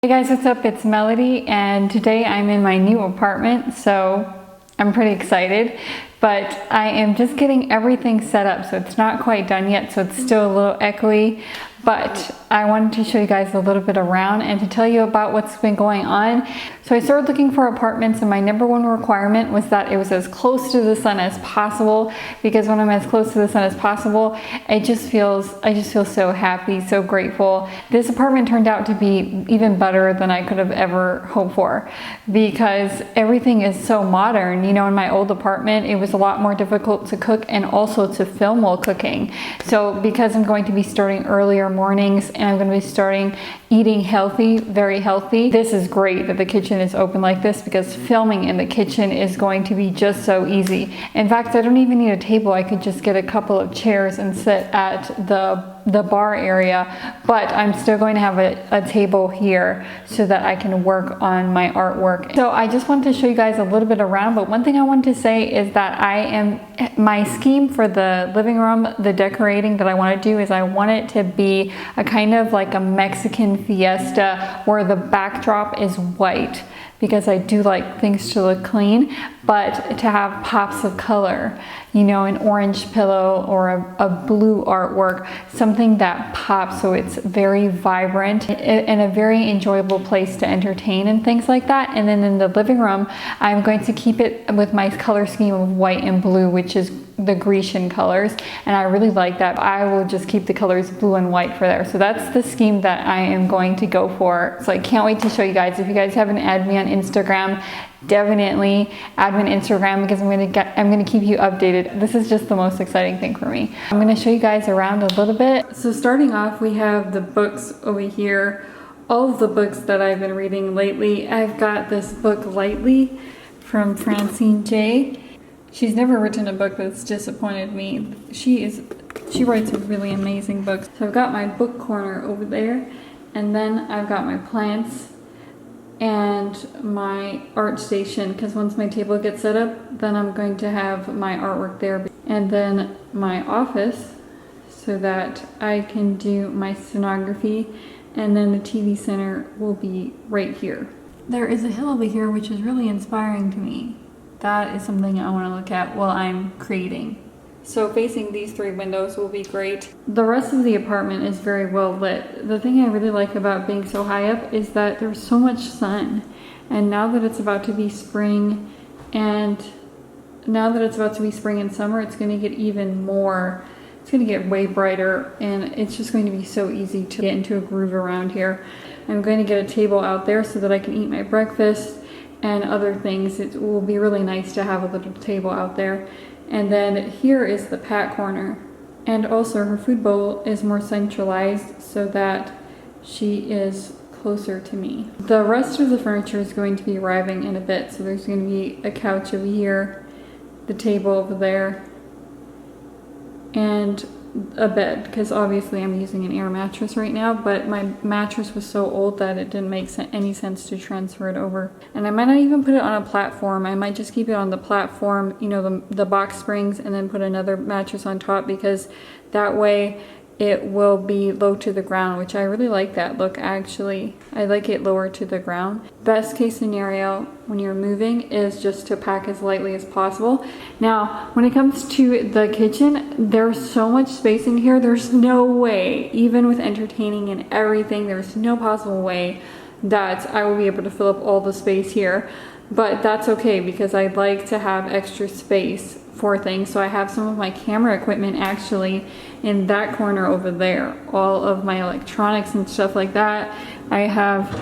Hey guys, what's up? It's Melody, and today I'm in my new apartment, so I'm pretty excited. But I am just getting everything set up, so it's not quite done yet, so it's still a little echoey. But I wanted to show you guys a little bit around and to tell you about what's been going on. So I started looking for apartments, and my number one requirement was that it was as close to the sun as possible, because when I'm as close to the sun as possible, I just feel so happy, so grateful. This apartment turned out to be even better than I could have ever hoped for, because everything is so modern. You know, in my old apartment, it was a lot more difficult to cook and also to film while cooking. So because I'm going to be starting earlier mornings and I'm going to be starting eating healthy, very healthy, this is great that the kitchen is open like this, because filming in the kitchen is going to be just so easy. In fact, I don't even need a table. I could just get a couple of chairs and sit at the bar area, but I'm still going to have a table here so that I can work on my artwork. So I just wanted to show you guys a little bit around, but one thing I want to say is that my scheme for the living room, the decorating that I want to do, is I want it to be a kind of like a Mexican fiesta where the backdrop is white, because I do like things to look clean, but to have pops of color, you know, an orange pillow or a blue artwork, something that pops so it's very vibrant and a very enjoyable place to entertain and things like that. And then in the living room, I'm going to keep it with my color scheme of white and blue, which is the Grecian colors, and I really like that. I will just keep the colors blue and white for there. So that's the scheme that I am going to go for. So I can't wait to show you guys. If you guys haven't added me on Instagram, definitely add me on Instagram, because I'm gonna keep you updated. This is just the most exciting thing for me. I'm gonna show you guys around a little bit. So starting off, we have the books over here. All of the books that I've been reading lately. I've got this book, Lightly, from Francine J. She's never written a book that's disappointed me. She writes really amazing books. So I've got my book corner over there, and then I've got my plants and my art station, because once my table gets set up, then I'm going to have my artwork there, and then my office so that I can do my stenography, and then the TV center will be right here. There is a hill over here which is really inspiring to me. That is something I want to look at while I'm creating. So facing these three windows will be great. The rest of the apartment is very well lit. The thing I really like about being so high up is that there's so much sun. And now that it's about to be spring, and summer, it's going to get even more. It's going to get way brighter, and it's just going to be so easy to get into a groove around here. I'm going to get a table out there so that I can eat my breakfast and other things. It will be really nice to have a little table out there. And then here is the pat corner, and also her food bowl is more centralized so that she is closer to me. The rest of the furniture is going to be arriving in a bit. So there's going to be a couch over here, the table over there, and a bed, because obviously I'm using an air mattress right now, but my mattress was so old that it didn't make any sense to transfer it over. And I might not even put it on a platform. I might just keep it on the platform, you know, the box springs, and then put another mattress on top, because that way it will be low to the ground, which I really like that look, actually. I like it lower to the ground. Best case scenario when you're moving is just to pack as lightly as possible. Now, when it comes to the kitchen, there's so much space in here. There's no way, even with entertaining and everything, there's no possible way that I will be able to fill up all the space here. But that's okay, because I like to have extra space for things. So I have some of my camera equipment actually in that corner over there. All of my electronics and stuff like that. I have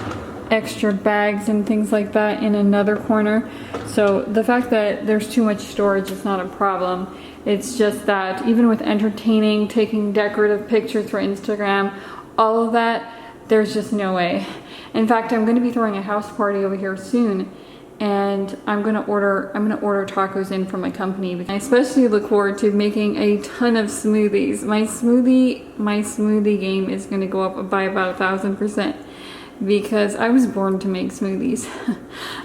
extra bags and things like that in another corner. So the fact that there's too much storage is not a problem. It's just that even with entertaining, taking decorative pictures for Instagram, all of that, there's just no way. In fact, I'm going to be throwing a house party over here soon, and I'm gonna order tacos in from my company. I especially look forward to making a ton of smoothies. My smoothie game is gonna go up by about 1,000%, because I was born to make smoothies.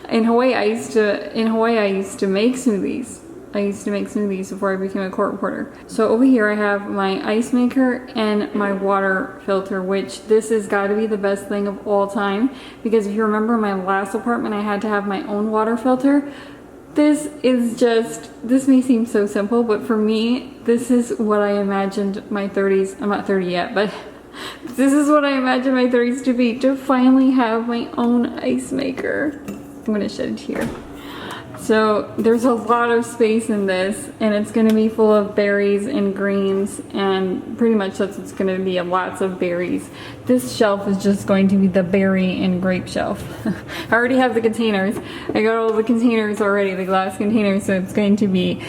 In Hawaii I used to make smoothies, I used to make smoothies before I became a court reporter. So over here I have my ice maker and my water filter, which this has got to be the best thing of all time, because if you remember my last apartment, I had to have my own water filter. This may seem so simple, but for me, this is what I imagined my 30s, I'm not 30 yet, but this is what I imagined my 30s to be, to finally have my own ice maker. I'm gonna shed it here. So there's a lot of space in this, and it's gonna be full of berries and greens, and pretty much it's gonna be lots of berries. This shelf is just going to be the berry and grape shelf. I already have the containers. I got all the containers already, the glass containers, so it's going to be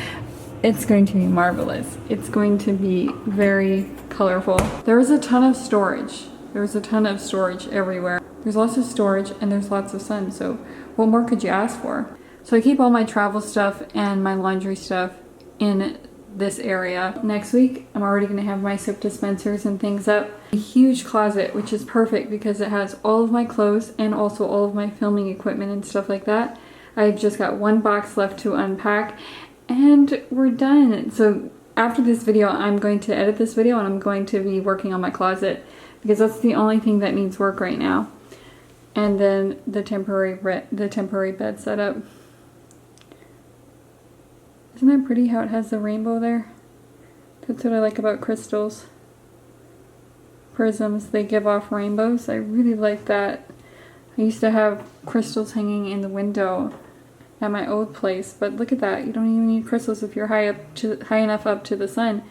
marvelous. It's going to be very colorful. There's a ton of storage. There's a ton of storage everywhere. There's lots of storage and there's lots of sun, so what more could you ask for? So I keep all my travel stuff and my laundry stuff in this area. Next week, I'm already gonna have my soap dispensers and things up. A huge closet, which is perfect because it has all of my clothes and also all of my filming equipment and stuff like that. I've just got one box left to unpack and we're done. So after this video, I'm going to edit this video and I'm going to be working on my closet because that's the only thing that needs work right now. And then the temporary bed setup. Isn't that pretty how it has the rainbow there? That's what I like about crystals. Prisms, they give off rainbows. I really like that. I used to have crystals hanging in the window at my old place, but look at that. You don't even need crystals if you're high enough up to the sun.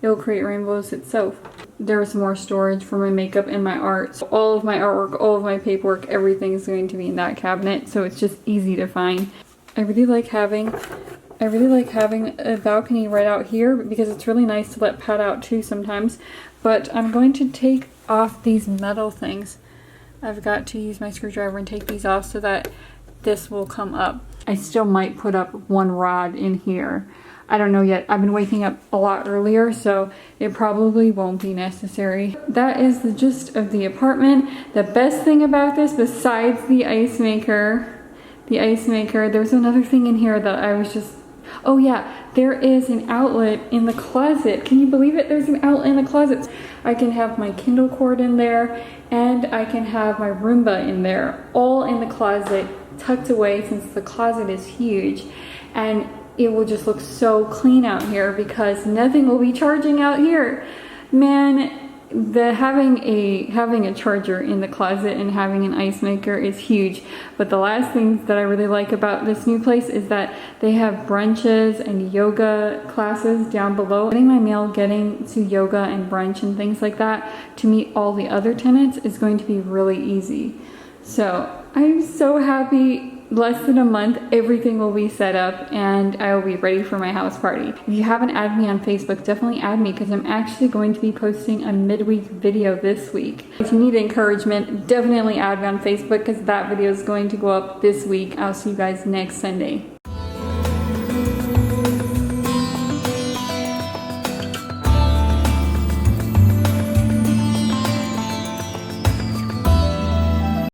It'll create rainbows itself. There's more storage for my makeup and my art. So all of my artwork, all of my paperwork, everything is going to be in that cabinet, so it's just easy to find. I really like having a balcony right out here because it's really nice to let Pat out too sometimes. But I'm going to take off these metal things. I've got to use my screwdriver and take these off so that this will come up. I still might put up one rod in here. I don't know yet. I've been waking up a lot earlier, so it probably won't be necessary. That is the gist of the apartment. The best thing about this, besides the ice maker, there's another thing in here that I was just, oh yeah, there is an outlet in the closet. Can you believe it? There's an outlet in the closet. I can have my Kindle cord in there, and I can have my Roomba in there, all in the closet, tucked away since the closet is huge. And it will just look so clean out here because nothing will be charging out here. Man, having a charger in the closet and having an ice maker is huge. But the last thing that I really like about this new place is that they have brunches and yoga classes down below. Getting my mail, getting to yoga and brunch and things like that to meet all the other tenants is going to be really easy. So I'm so happy. Less than a month, everything will be set up and I will be ready for my house party. If you haven't added me on Facebook, definitely add me because I'm actually going to be posting a midweek video this week. If you need encouragement, definitely add me on Facebook because that video is going to go up this week. I'll see you guys next Sunday.